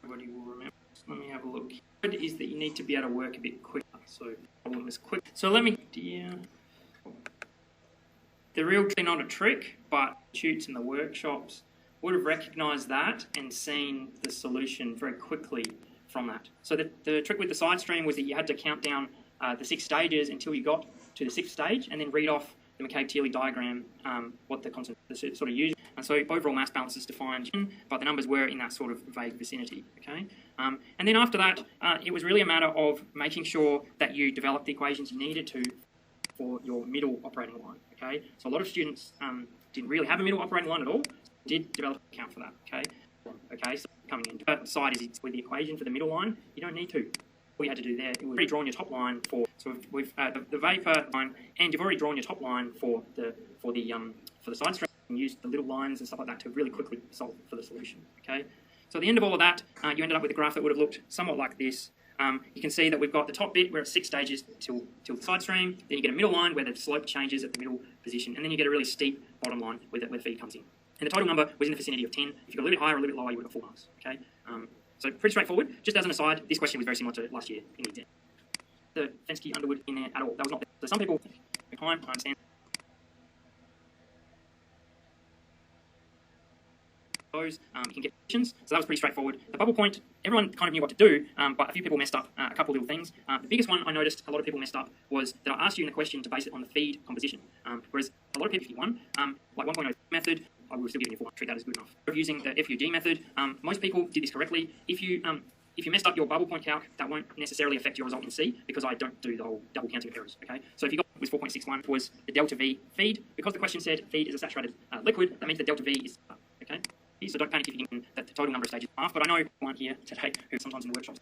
everybody will remember. Let me have a look. What is that you need to be able to work a bit quicker. So problem is quick. So let me the real not a trick, but institutes in the workshops would have recognised that and seen the solution very quickly from that. So the trick with the side stream was that you had to count down the 6 stages until you got to the 6th stage, and then read off the McCabe-Thiele diagram what the constant sort of used. And so overall mass balance is defined, but the numbers were in that sort of vague vicinity. Okay, and then after that, it was really a matter of making sure that you developed the equations you needed to for your middle operating line. Okay, so a lot of students didn't really have a middle operating line at all. Did develop an account for that. Okay, so coming in, that side is with the equation for the middle line. You don't need to. All you had to do there, you've already drawn your top line for the vapor line, and you've already drawn your top line for the side stream, and used the little lines and stuff like that to really quickly solve for the solution. Okay, so at the end of all of that, you ended up with a graph that would have looked somewhat like this. You can see that we've got the top bit where it's 6 stages till the side stream. Then you get a middle line where the slope changes at the middle position, and then you get a really steep bottom line where the feed comes in. And the total number was in the vicinity of 10. If you got a little bit higher or a little bit lower, you would have 4 marks. Okay. So pretty straightforward. Just as an aside, this question was very similar to last year in the exam. The Fensky Underwood in there at all. That was not there. So some people behind, I understand. Those you can get questions. So that was pretty straightforward. The bubble point, everyone kind of knew what to do, but a few people messed up a couple little things. The biggest one I noticed a lot of people messed up was that I asked you in the question to base it on the feed composition. Whereas a lot of people, if you won, like 1.0 method, I will still give you a 4 treat that as good enough. Using the FUG method, most people did this correctly. If you messed up your bubble point calc, that won't necessarily affect your result in C, because I don't do the whole double counting of errors. Okay, so if you got was 4.61 was the delta V feed, because the question said feed is a saturated liquid, that means the delta V is okay. So don't panic if you think that the total number of stages is half. But I know one here today who sometimes in workshops